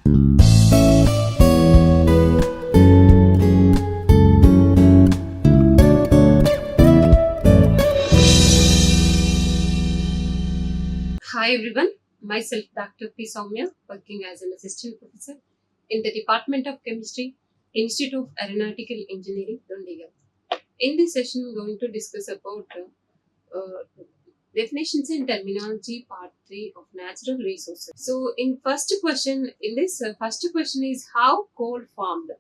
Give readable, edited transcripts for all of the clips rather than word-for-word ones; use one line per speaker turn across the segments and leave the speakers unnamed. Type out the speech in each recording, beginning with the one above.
Hi everyone, myself Dr. P. Soumya, working as an assistant professor in the Department of Chemistry, Institute of Aeronautical Engineering, Dundigal. In this session, we're going to discuss about definitions and terminology, part 3 of natural resources. So, in first question is how coal formed,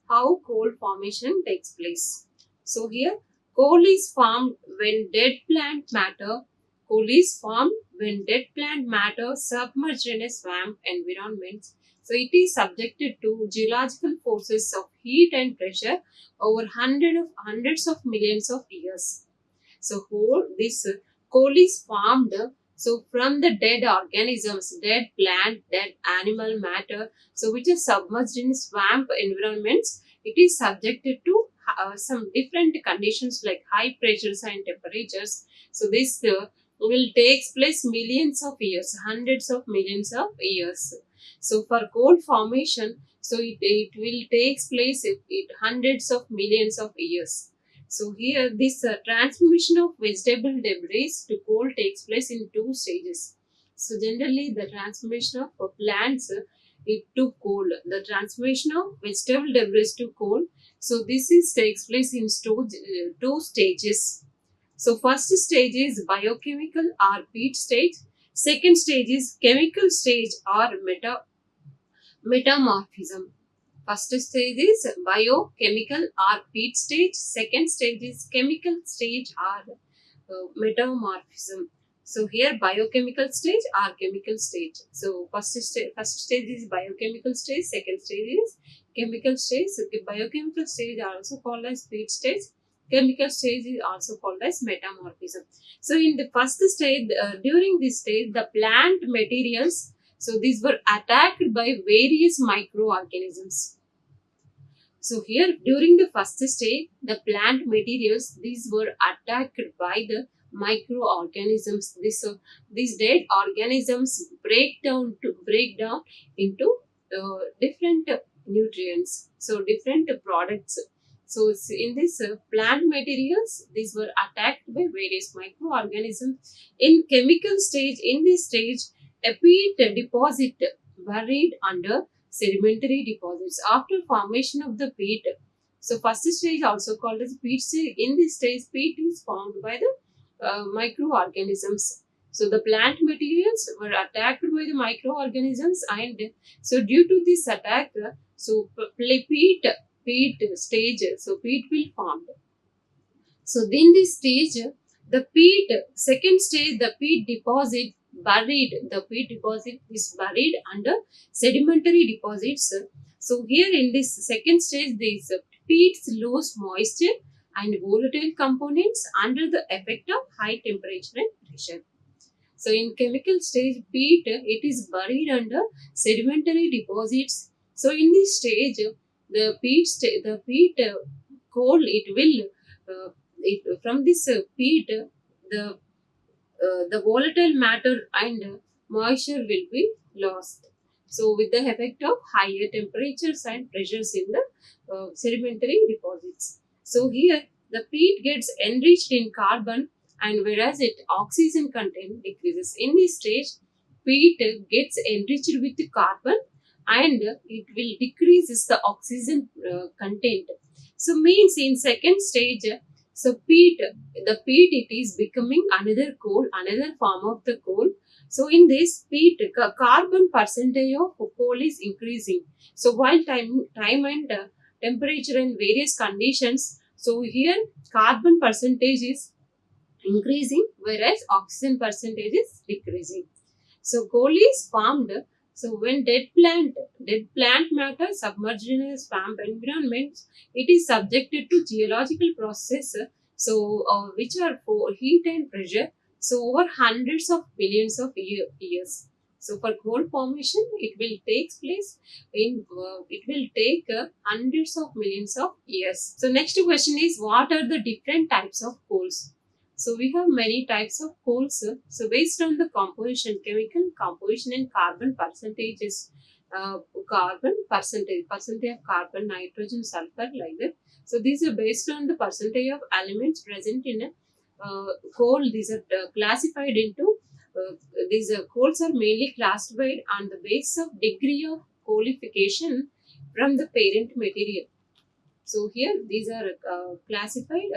how coal formation takes place. So here, coal is formed when dead plant matter. Coal is formed when dead plant matter submerged in a swamp environment. So it is subjected to geological forces of heat and pressure over hundreds of millions of years. So this coal is formed from the dead organisms, dead plant, dead animal matter, so which is submerged in swamp environments. It is subjected to some different conditions like high pressures and temperatures. So this will takes place millions of years, hundreds of millions of years. So for coal formation, so it will takes place hundreds of millions of years. So here this transformation of vegetable debris to coal takes place in two stages. So generally the transformation of plants to coal, the transformation of vegetable debris to coal. So this is takes place in two stages. So first stage is biochemical or peat stage. Second stage is chemical stage or metamorphism. First stage is biochemical or peat stage. Second stage is chemical stage or metamorphism. So here biochemical stage or chemical stage. So first stage is biochemical stage. Second stage is chemical stage. So biochemical stage are also called as peat stage. Chemical stage is also called as metamorphism. So in the first stage, during this stage, the plant materials, so these were attacked by various microorganisms. So here during the first stage, the plant materials, these were attacked by the microorganisms. These dead organisms break down into different nutrients, so different products. So in this plant materials, these were attacked by various microorganisms. In chemical stage, in this stage, a peat deposit buried under sedimentary deposits after formation of the peat. So first stage also called as peat stage. In this stage, peat is formed by the microorganisms. So the plant materials were attacked by the microorganisms, and so due to this attack, so peat stage, so peat will form. So in this stage, second stage, the peat deposit is buried under sedimentary deposits. So here in this second stage, these peats lose moisture and volatile components under the effect of high temperature and pressure. So in chemical stage, peat, it is buried under sedimentary deposits. So in this stage, the peat coal, it will from this peat, the volatile matter and moisture will be lost. So with the effect of higher temperatures and pressures in the sedimentary deposits. So here the peat gets enriched in carbon, and whereas its oxygen content decreases. In this stage, peat gets enriched with carbon and it will decreases the oxygen content. So means in second stage, so the peat, it is becoming another coal, another form of the coal. So in this peat, carbon percentage of coal is increasing. So while time and temperature and various conditions, so here carbon percentage is increasing, whereas oxygen percentage is decreasing. So coal is formed. So when dead plant matter submerged in a swamp environment, it is subjected to geological processes, so which are for heat and pressure. So over hundreds of billions of years. So for coal formation, it will take place it will take hundreds of millions of years. So next question is, what are the different types of coals? So we have many types of coals. So based on the composition, chemical composition and carbon percentages, carbon percentage of carbon, nitrogen, sulfur, like that. So these are based on the percentage of elements present in a coal. These are classified into these coals are mainly classified on the basis of degree of coalification from the parent material. So here these are classified.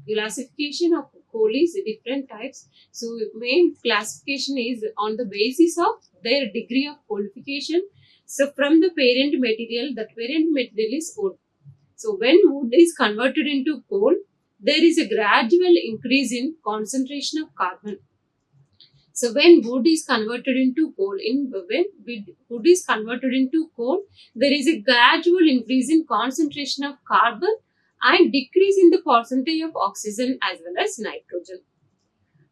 Classification of coal is different types. So main classification is on the basis of their degree of qualification. So from the parent material, that parent material is wood. So when wood is converted into coal, there is a gradual increase in concentration of carbon. So when wood is converted into coal, wood is converted into coal, there is a gradual increase in concentration of carbon and decrease in the percentage of oxygen as well as nitrogen.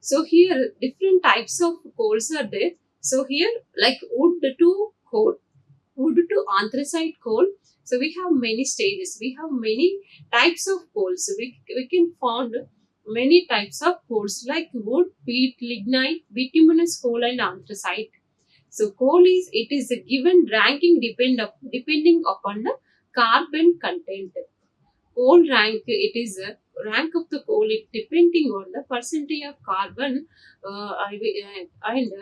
So here different types of coals are there. So here like wood to coal, wood to anthracite coal. So we have many stages. We have many types of coals. We can find many types of coals like wood, peat, lignite, bituminous coal and anthracite. So coal is a given ranking depending upon the carbon content. Coal rank, it is a rank of the coal it depending on the percentage of carbon and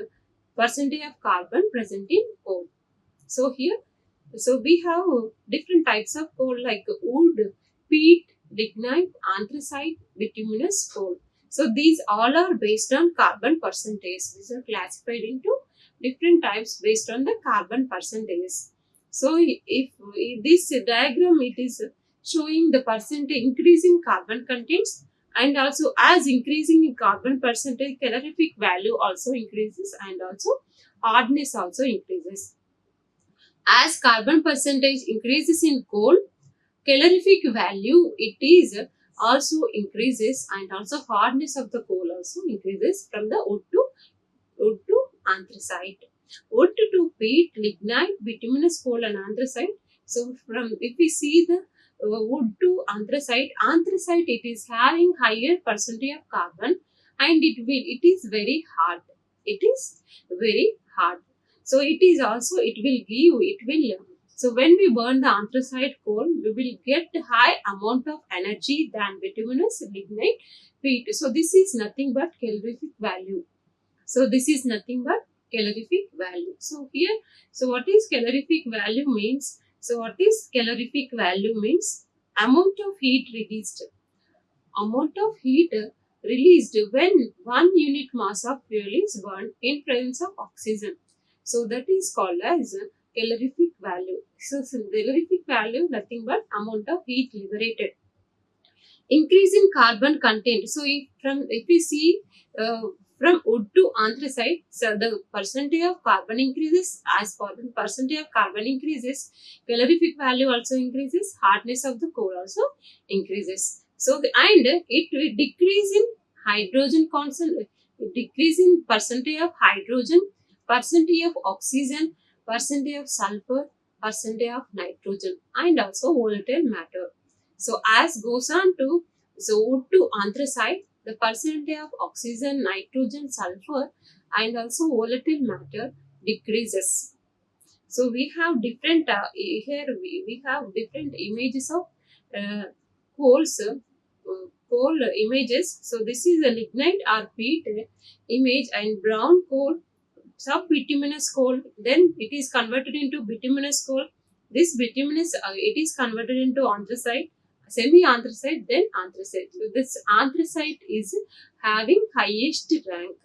percentage of carbon present in coal. So here, so we have different types of coal like wood, peat, lignite, anthracite, bituminous coal. So these all are based on carbon percentage. These are classified into different types based on the carbon percentage. So if this diagram, it is showing the percentage increase in carbon contents, and also as increasing in carbon percentage, calorific value also increases, and also hardness also increases. As carbon percentage increases in coal, calorific value it is also increases, and also hardness of the coal also increases from the wood to anthracite, wood to peat, lignite, bituminous coal and anthracite. So from if we see the wood to anthracite it is having higher percentage of carbon, and it is very hard. It is very hard. So it will so when we burn the anthracite coal, we will get high amount of energy than bituminous, lignite, peat. So this is nothing but calorific value. So this is nothing but calorific value. So here, so what is calorific value means? So what is calorific value means? Amount of heat released. Amount of heat released when 1 unit mass of fuel is burned in presence of oxygen. So that is called as calorific value. So calorific value nothing but amount of heat liberated. Increase in carbon content. So if we see uh, from wood to anthracite, so the percentage of carbon increases. As per the percentage of carbon increases, calorific value also increases, hardness of the coal also increases. So and it will decrease in hydrogen concentration, decrease in percentage of hydrogen, percentage of oxygen, percentage of sulfur, percentage of nitrogen, and also volatile matter. So as goes on to, so wood to anthracite, the percentage of oxygen, nitrogen, sulfur, and also volatile matter decreases. So we have different here we have different images of coals, coal images. So this is a lignite or peat image, and brown coal, sub-bituminous coal, then it is converted into bituminous coal. This bituminous, it is converted into anthracite, semi-anthracite, then anthracite. So this anthracite is having highest rank.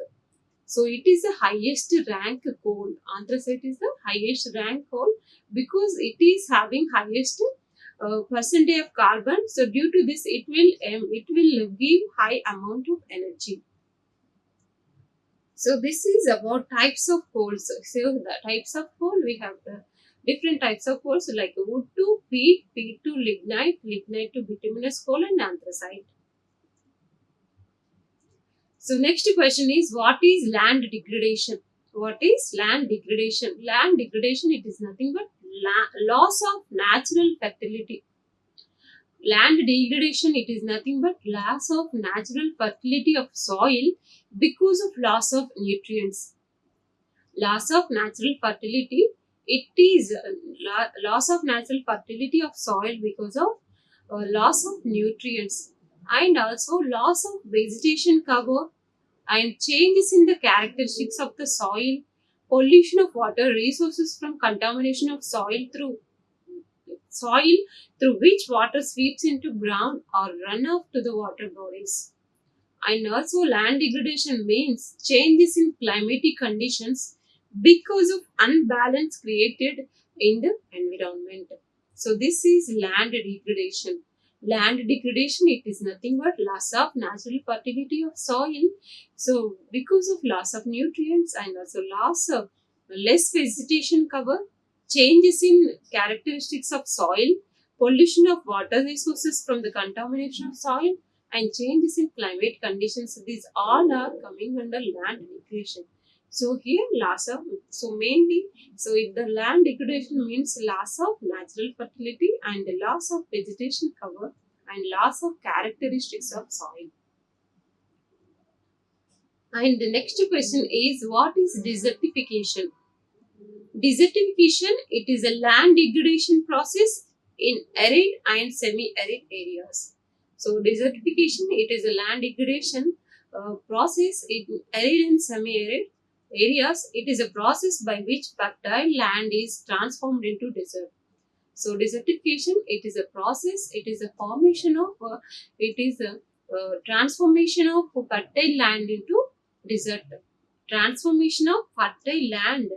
So it is the highest rank coal. Anthracite is the highest rank coal because it is having highest percentage of carbon. So due to this, it will give high amount of energy. So this is about types of coals. So the types of coal, we have the different types of coals like wood to peat, peat to lignite, lignite to bituminous coal and anthracite. So next question is, what is land degradation? What is land degradation? Land degradation, it is nothing but loss of natural fertility. Land degradation, it is nothing but loss of natural fertility of soil because of loss of nutrients. Loss of natural fertility It is loss of natural fertility of soil because of loss of nutrients, and also loss of vegetation cover, and changes in the characteristics of the soil, pollution of water resources from contamination of soil through which water sweeps into ground or run off to the water bodies. And also land degradation means changes in climatic conditions because of unbalance created in the environment. So this is land degradation. Land degradation, it is nothing but loss of natural fertility of soil. So because of loss of nutrients and also loss of less vegetation cover, changes in characteristics of soil, pollution of water resources from the contamination of soil, and changes in climate conditions, these all are coming under land degradation. So here loss of, so mainly, so if the land degradation means loss of natural fertility and the loss of vegetation cover and loss of characteristics of soil. And the next question is, what is desertification? Desertification, it is a land degradation process in arid and semi-arid areas. So desertification, it is a land degradation process in arid and semi-arid areas. It is a process by which fertile land is transformed into desert. So desertification, it is a process, it is a formation of, it is a transformation of fertile land into desert. Transformation of fertile land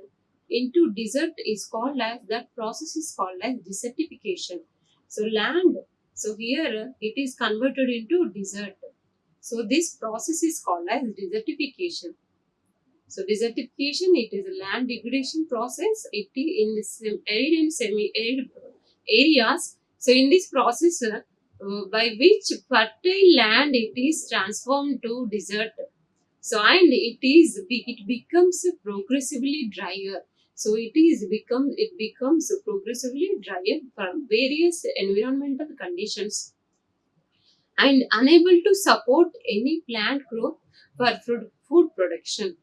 into desert is called as, that process is called as desertification. So land, so here it is converted into desert. So this process is called as desertification. So desertification, it is a land degradation process. It is in the arid and semi-arid areas. So in this process, by which fertile land it is transformed to desert. So and it becomes progressively drier. So it becomes progressively drier from various environmental conditions and unable to support any plant growth for food production.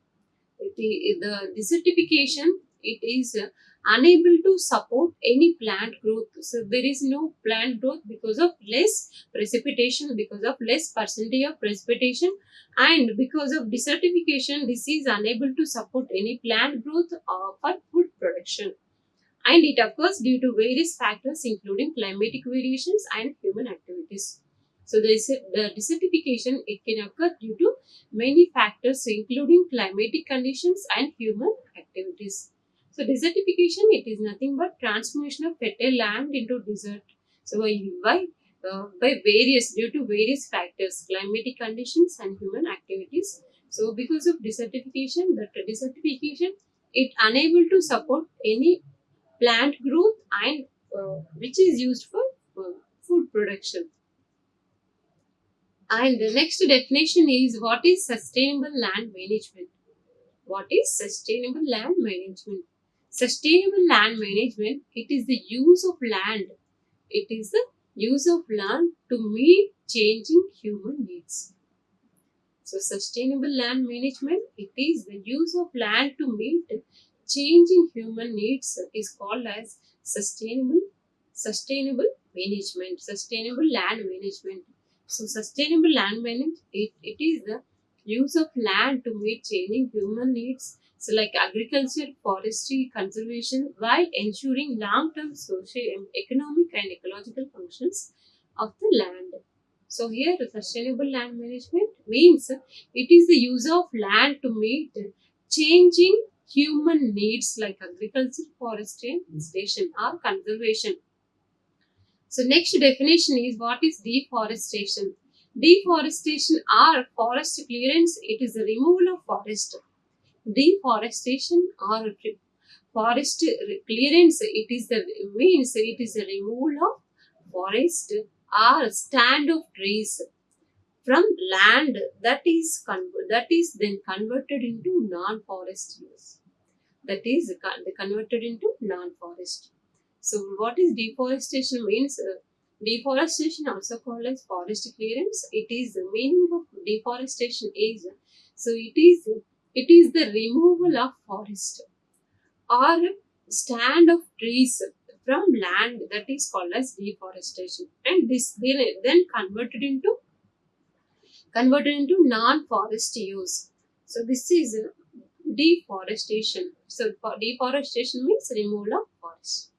The desertification, it is unable to support any plant growth. So there is no plant growth because of less precipitation, because of less percentage of precipitation, and because of desertification, this is unable to support any plant growth for food production. And it occurs due to various factors including climatic variations and human activities. So the desertification, it can occur due to many factors including climatic conditions and human activities. So desertification, it is nothing but transformation of fertile land into desert. So by various, due to various factors, climatic conditions and human activities. So because of desertification, it unable to support any plant growth and which is used for food production. And the next definition is, what is sustainable land management? What is sustainable land management? Sustainable land management, it is the use of land. It is the use of land to meet changing human needs. So sustainable land management, it is the use of land to meet changing human needs, is called as sustainable management, sustainable land management. So sustainable land management, it is the use of land to meet changing human needs. So like agriculture, forestry, conservation, while ensuring long-term social, economic and ecological functions of the land. So here the sustainable land management means it is the use of land to meet changing human needs like agriculture, forestry, and conservation or conservation. So next definition is, what is deforestation? Deforestation or forest clearance, it is the removal of forest. Deforestation or forest clearance, it is the means it is the removal of forest or stand of trees from land that is then converted into non-forest use. That is converted into non-forest. So what is deforestation means? Deforestation, also called as forest clearance. It is the meaning of deforestation is, so it is the removal of forest or stand of trees from land, that is called as deforestation, and this then converted into non-forest use. So this is deforestation. So for deforestation means removal of forest.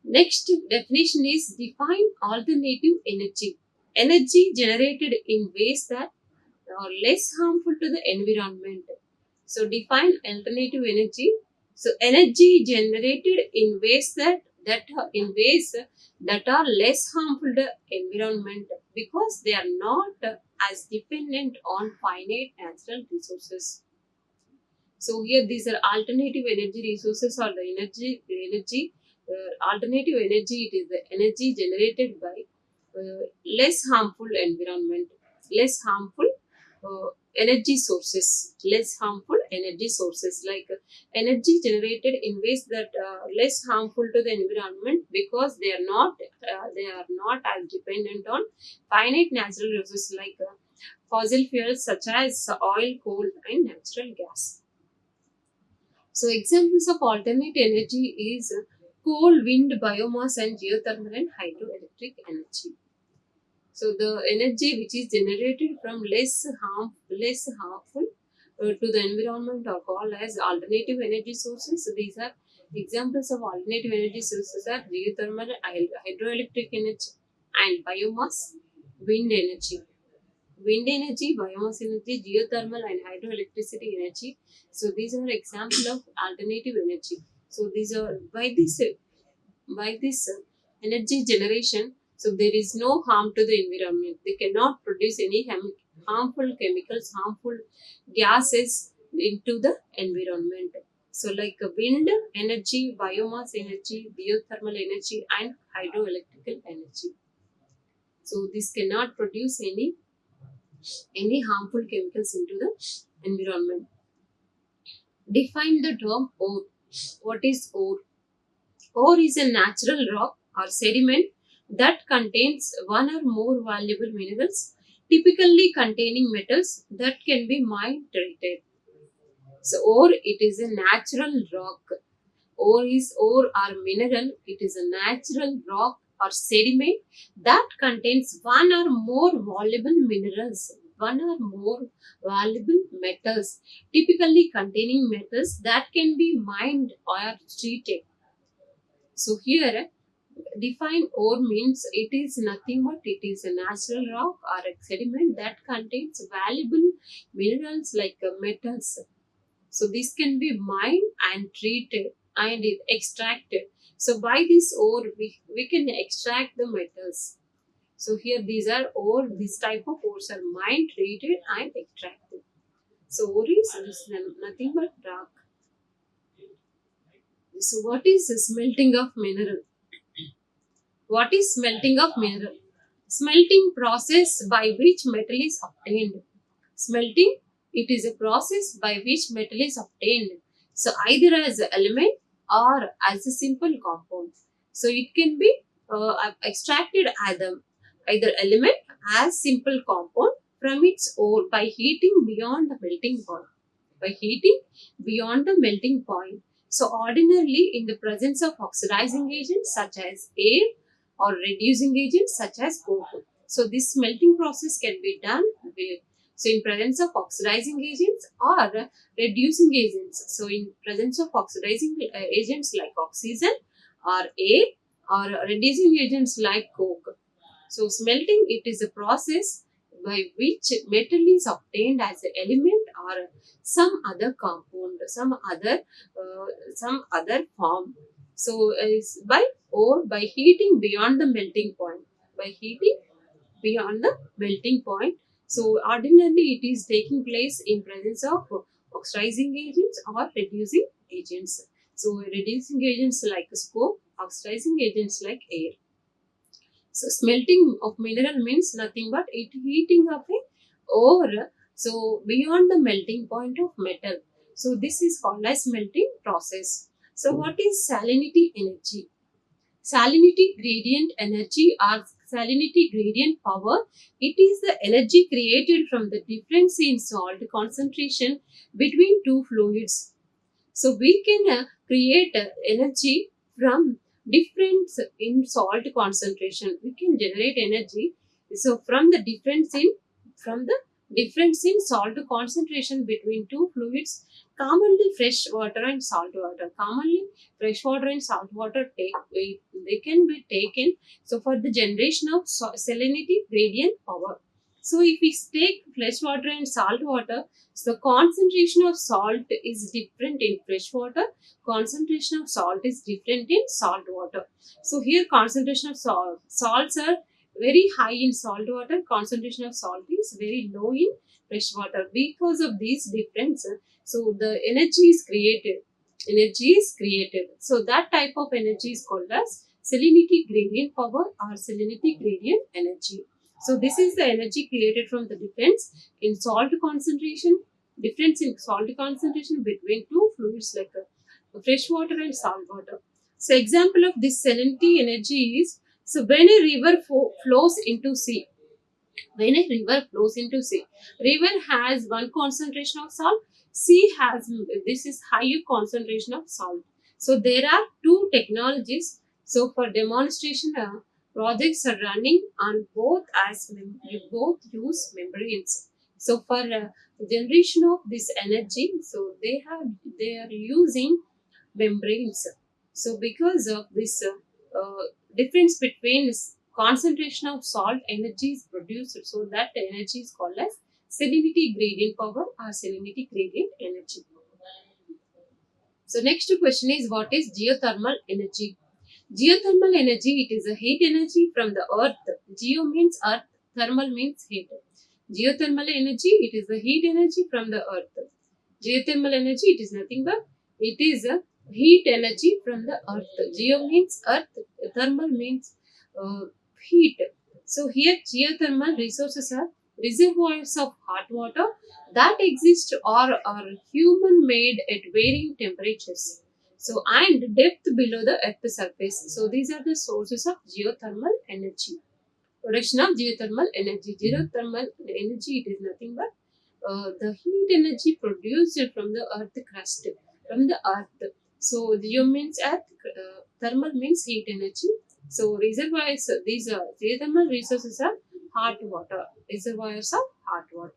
Next definition is define alternative energy. Energy generated in ways that are less harmful to the environment. So define alternative energy. So energy generated in ways that are less harmful to the environment because they are not as dependent on finite natural resources. So here these are alternative energy resources or the energy alternative energy. It is the energy generated by less harmful environment, less harmful less harmful energy sources like energy generated in ways that are less harmful to the environment because they are not as dependent on finite natural resources like fossil fuels such as oil, coal, and natural gas. So examples of alternate energy is coal, wind, biomass, and geothermal and hydroelectric energy. So the energy which is generated from less harmful to the environment are called as alternative energy sources. So these are examples of alternative energy sources are geothermal, hydroelectric energy, and biomass, wind energy. Wind energy, biomass energy, geothermal, and hydroelectricity energy. So these are example of alternative energy. So these are by this energy generation, so there is no harm to the environment. They cannot produce any harmful chemicals, harmful gases into the environment. So like wind energy, biomass energy, geothermal energy, and hydroelectrical energy, so this cannot produce any harmful chemicals into the environment. Define the term ore. What is ore? Ore is a natural rock or sediment that contains one or more valuable minerals, typically containing metals that can be mined treated. So, ore it is a natural rock. Ore or mineral. It is a natural rock or sediment that contains one or more valuable minerals, one or more valuable metals, typically containing metals that can be mined or treated. So here define ore means it is nothing but it is a natural rock or a sediment that contains valuable minerals like metals. So this can be mined and treated and is extracted. So by this ore we can extract the metals. So here these are ore, this type of ores are mined, treated and extracted. So ore is nothing but rock. So what is the smelting of mineral? What is smelting of mineral? Smelting process by which metal is obtained. Smelting, it is a process by which metal is obtained. So either as an element or as a simple compound. So it can be extracted either element as simple compound from its ore by heating beyond the melting point. By heating beyond the melting point. So ordinarily in the presence of oxidizing agents such as air or reducing agents such as coke. So this smelting process can be done in presence of oxidizing agents or reducing agents. So in presence of oxidizing agents like oxygen or air or reducing agents like coke. So smelting it is a process by which metal is obtained as an element or some other compound, some other form. So is by heating beyond the melting point. By heating beyond the melting point. So ordinarily it is taking place in presence of oxidizing agents or reducing agents. So reducing agents like smoke, oxidizing agents like air. So smelting of mineral means nothing but it heating of a ore. So beyond the melting point of metal. So this is called as smelting process. So what is salinity energy? Salinity gradient energy or salinity gradient power. It is the energy created from the difference in salt concentration between two fluids. So we can create energy from difference in salt concentration. We can generate energy. So from the difference in salt concentration between two fluids, commonly fresh water and salt water. Commonly fresh water and salt water they can be taken. So for the generation of salinity gradient power. So if we take fresh water and salt water, so the concentration of salt is different in fresh water, concentration of salt is different in salt water. So here concentration of salts are very high in salt water, concentration of salt is very low in fresh water. Because of these difference, so the energy is created. Energy is created. So that type of energy is called as salinity gradient power or salinity gradient energy. So this is the energy created from the difference in salt concentration, difference in salt concentration between two fluids like fresh water and salt water. So example of this salinity energy is, so when a river flows into sea, when a river flows into sea, river has one concentration of salt, sea has this is higher concentration of salt. So there are two technologies. So for demonstration projects are running on both as you both use membranes. So for generation of this energy, so they are using membranes. So because of this difference between concentration of salt energy is produced, so that energy is called as salinity gradient power or salinity gradient energy. So next question is, what is geothermal energy? Geothermal energy, it is a heat energy from the earth. Geo means earth, thermal means heat. Geothermal energy, it is the heat energy from the earth. Geothermal energy, it is nothing but it is a heat energy from the earth. Geo means earth, thermal means uh, heat. So here geothermal resources are reservoirs of hot water that exist or are human made at varying temperatures. So and depth below the earth's surface. So these are the sources of geothermal energy. Production of geothermal energy. Geothermal energy, it is nothing but the heat energy produced from the earth crust, from the earth. So geo means earth, thermal means heat energy. So reservoirs, these are geothermal resources are hot water, reservoirs of hot water.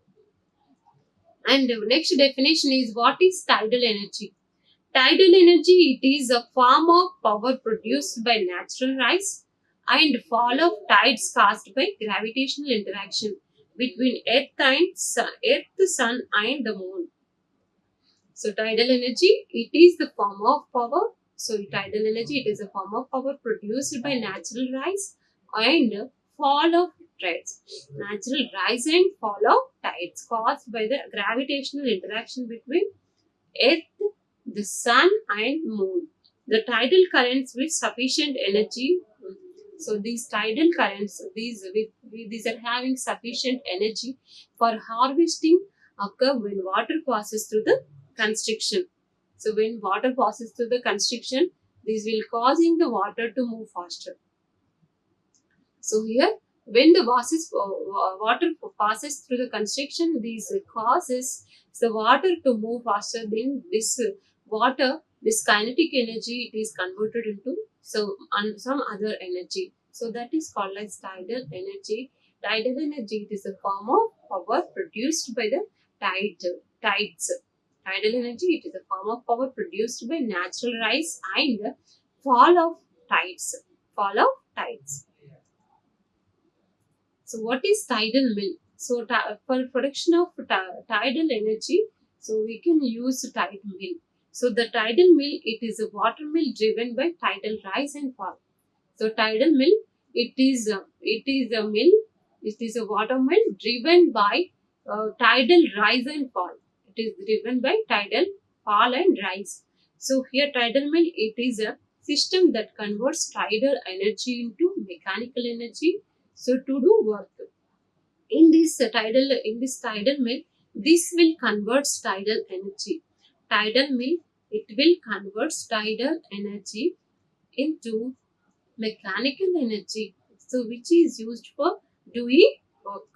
And the next definition is, what is tidal energy? Tidal energy, it is a form of power produced by natural rise and fall of tides caused by gravitational interaction between Earth, Sun and the Moon. So tidal energy, it is the form of power. So tidal energy, it is a form of power produced by natural rise and fall of tides. Natural rise and fall of tides caused by the gravitational interaction between Earth, the Sun, and Moon. The tidal currents with sufficient energy. So these tidal currents, these are having sufficient energy for harvesting occur when water passes through the constriction. So when water passes through the constriction, this will causing the water to move faster. So here, when the water passes through the constriction, these causes the water to move faster. Then this water, this kinetic energy, it is converted into some other energy. So that is called as tidal energy. Tidal energy, it is a form of power produced by the tides. Tidal energy, it is a form of power produced by natural rise and fall of tides. Fall of tides. So what is tidal mill? So for production of tidal energy, so we can use tidal mill. So the tidal mill, it is a water mill driven by tidal rise and fall. So tidal mill, it is a mill, it is a water mill driven by tidal rise and fall. It is driven by tidal fall and rise. So here tidal mill, it is a system that converts tidal energy into mechanical energy. So to do work in this tidal mill, this will convert tidal energy. Tidal mill, it will convert tidal energy into mechanical energy, so which is used for doing work.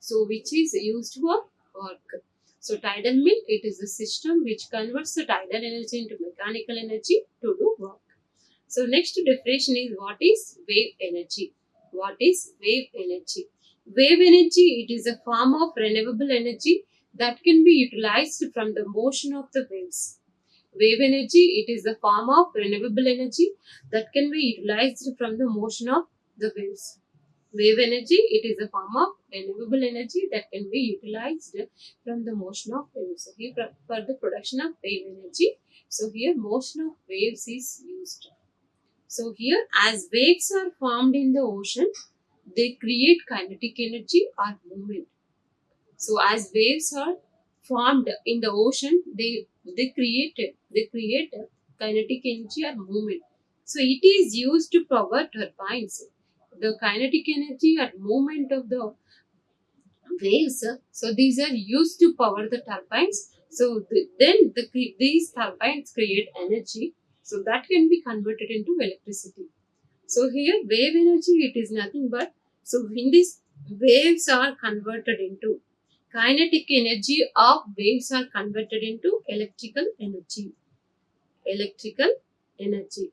So which is used for work. So tidal mill, it is a system which converts the tidal energy into mechanical energy to do work. So next definition is what is wave energy. What is wave energy? Wave energy, it is a form of renewable energy that can be utilized from the motion of the waves. Wave energy, it is a form of renewable energy that can be utilized from the motion of the waves. Wave energy, it is a form of renewable energy that can be utilized from the motion of waves. So here for the production of wave energy, so here motion of waves is used. So here as waves are formed in the ocean, they create kinetic energy or movement. So as waves are formed in the ocean, they create kinetic energy or movement. So it is used to power turbines. The kinetic energy or movement of the waves, so these are used to power the turbines. So these turbines create energy. So that can be converted into electricity. So here wave energy, it is nothing but, so in this waves are converted into kinetic energy of waves are converted into electrical energy. Electrical energy.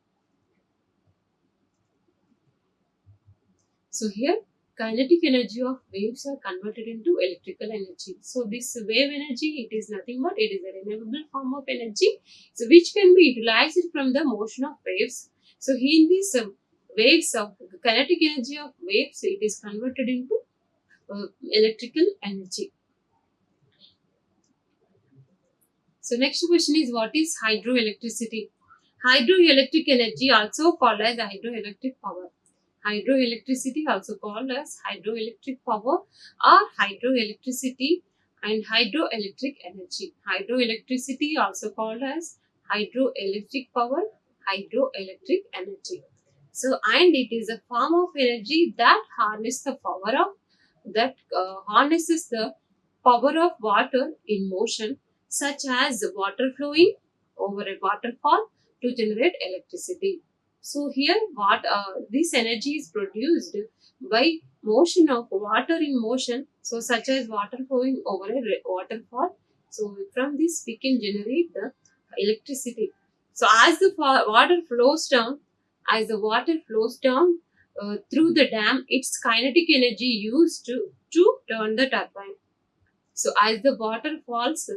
So here kinetic energy of waves are converted into electrical energy. So this wave energy, it is nothing but it is a renewable form of energy, so which can be utilized from the motion of waves. So in these waves of kinetic energy of waves, it is converted into electrical energy. So next question is what is hydroelectricity? Hydroelectric energy, also called as hydroelectric power. Hydroelectricity, also called as hydroelectric power or hydroelectricity and hydroelectric energy. Hydroelectricity, also called as hydroelectric power, hydroelectric energy. So, and it is a form of energy that harnesses the power of water in motion, such as water flowing over a waterfall to generate electricity. So here what this energy is produced by motion of water in motion, so such as water flowing over a waterfall. So from this we can generate the electricity. So as the water flows down, as the water flows down through the dam, its kinetic energy used to turn the turbine. So as the water flows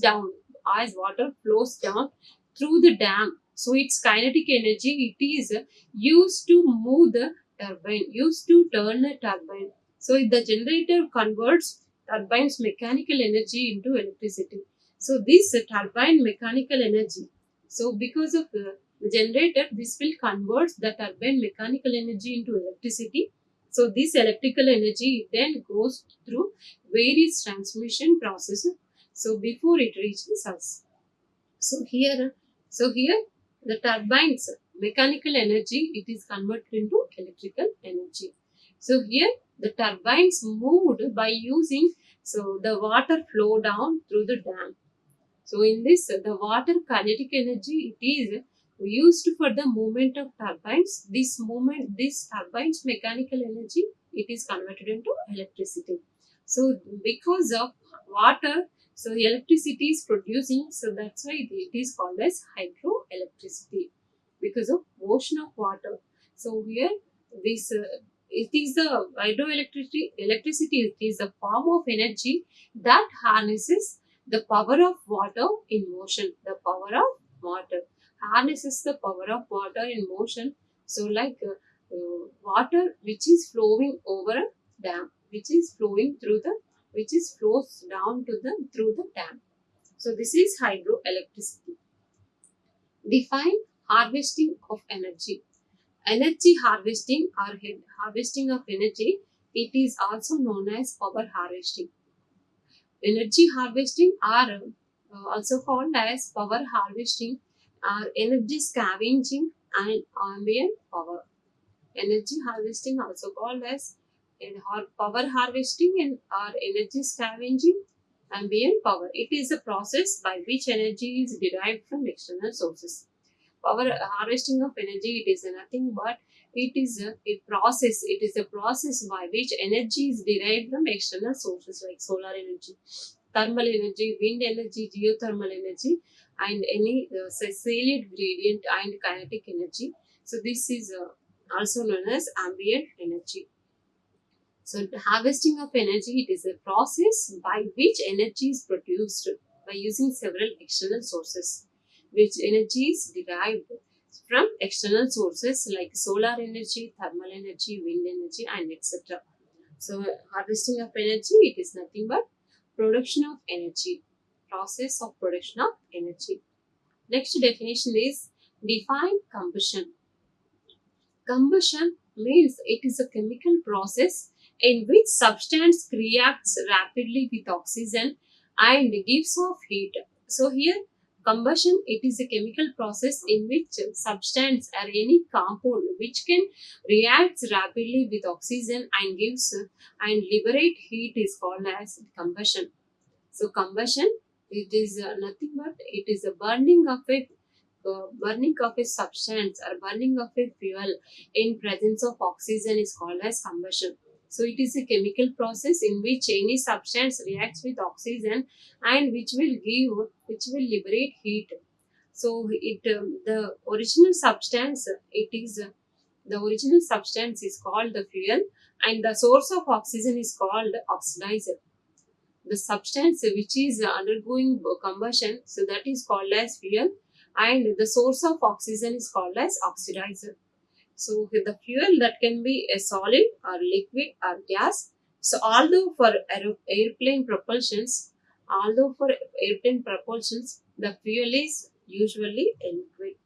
down, as water flows down through the dam, so its kinetic energy, it is used to move the turbine, used to turn the turbine. So the generator converts turbine's mechanical energy into electricity. So this turbine mechanical energy, so because of the generator, this will convert the turbine mechanical energy into electricity. So this electrical energy then goes through various transmission processes, so before it reaches us. So here the turbines mechanical energy, it is converted into electrical energy. So here the turbines moved by using, so the water flow down through the dam. So in this, the water kinetic energy, it is used for the movement of turbines. This turbines mechanical energy, it is converted into electricity. So because of water, so electricity is producing. So that's why it is called as hydroelectricity, because of motion of water. So here this it is the hydroelectricity. Electricity is a form of energy that harnesses the power of water in motion. The power of water harnesses the power of water in motion. So like water which is flowing over a dam, which is flowing through the, which is flows down to the through the dam. So this is hydroelectricity. Define harvesting of energy. Energy harvesting or harvesting of energy, it is also known as power harvesting. Energy harvesting are also called as power harvesting or energy scavenging and ambient power. Energy harvesting also called as power harvesting and or energy scavenging ambient power. It is a process by which energy is derived from external sources. Power harvesting of energy, it is nothing but it is a process by which energy is derived from external sources like solar energy, thermal energy, wind energy, geothermal energy, and any salient gradient and kinetic energy. So this is also known as ambient energy. So the harvesting of energy, it is a process by which energy is produced by using several external sources, which energy is derived from external sources like solar energy, thermal energy, wind energy, and etc. So harvesting of energy, it is nothing but production of energy, process of production of energy. Next definition is define combustion. Combustion means it is a chemical process in which substance reacts rapidly with oxygen and gives off heat. So here combustion, it is a chemical process in which substance or any compound which can react rapidly with oxygen and gives and liberate heat is called as combustion. So combustion, it is nothing but it is a burning of a substance or burning of a fuel in presence of oxygen is called as combustion. So it is a chemical process in which any substance reacts with oxygen and which will liberate heat. So the original substance, the original substance is called the fuel, and the source of oxygen is called oxidizer. The substance which is undergoing combustion, so that is called as fuel, and the source of oxygen is called as oxidizer. So the fuel that can be a solid or liquid or gas. So although for airplane propulsions, the fuel is usually a liquid.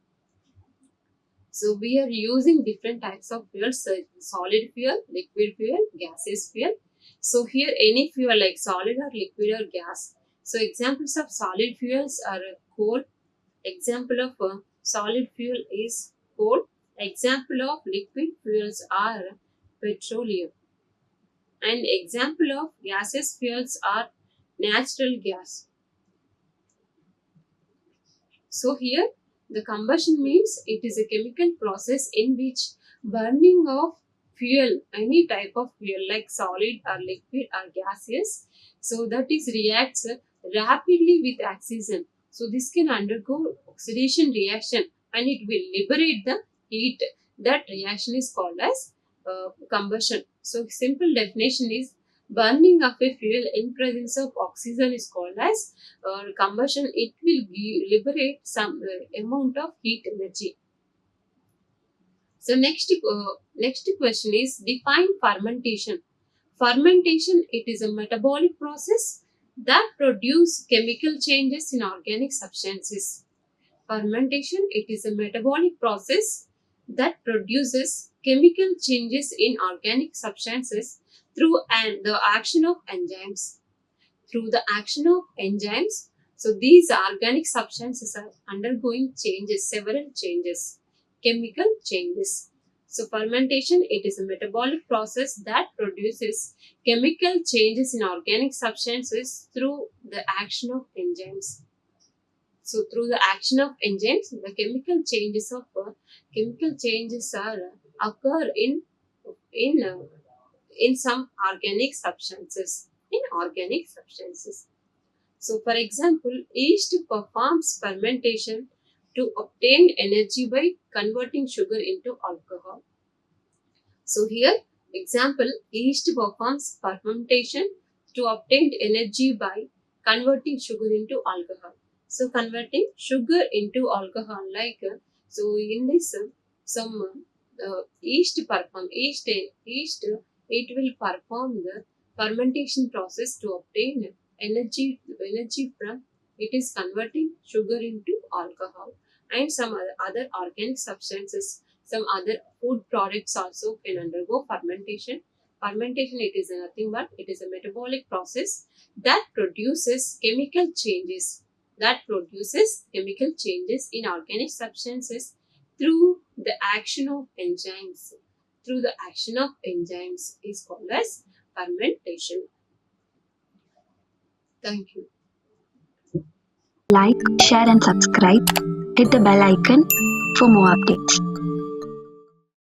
So we are using different types of fuels, solid fuel, liquid fuel, gaseous fuel. So here any fuel like solid or liquid or gas. So examples of solid fuels are coal. Example of solid fuel is coal. Example of liquid fuels are petroleum. And example of gaseous fuels are natural gas. So here the combustion means it is a chemical process in which burning of fuel, any type of fuel like solid or liquid or gaseous, so that is reacts rapidly with oxygen. So this can undergo oxidation reaction and it will liberate the heat. That reaction is called as combustion. So simple definition is burning of a fuel in presence of oxygen is called as combustion. It will liberate some amount of heat energy. So next question is define fermentation. Fermentation, it is a metabolic process that produce chemical changes in organic substances. Fermentation, it is a metabolic process that produces chemical changes in organic substances through the action of enzymes. Through the action of enzymes, so these organic substances are undergoing changes, several changes, chemical changes. So fermentation, it is a metabolic process that produces chemical changes in organic substances through the action of enzymes. So through the action of enzymes, the chemical changes are occur in uh, in some organic substances. In organic substances. So, for example, yeast performs fermentation to obtain energy by converting sugar into alcohol. So here, example, yeast performs fermentation to obtain energy by converting sugar into alcohol. So converting sugar into alcohol, so in this some yeast it will perform the fermentation process to obtain energy from it is converting sugar into alcohol, and some other organic substances, some other food products also can undergo fermentation. Fermentation, it is nothing but it is a metabolic process that produces chemical changes in organic substances through the action of enzymes. Through the action of enzymes is called as fermentation. Thank you.
Like, share and subscribe. Hit the bell icon for more updates.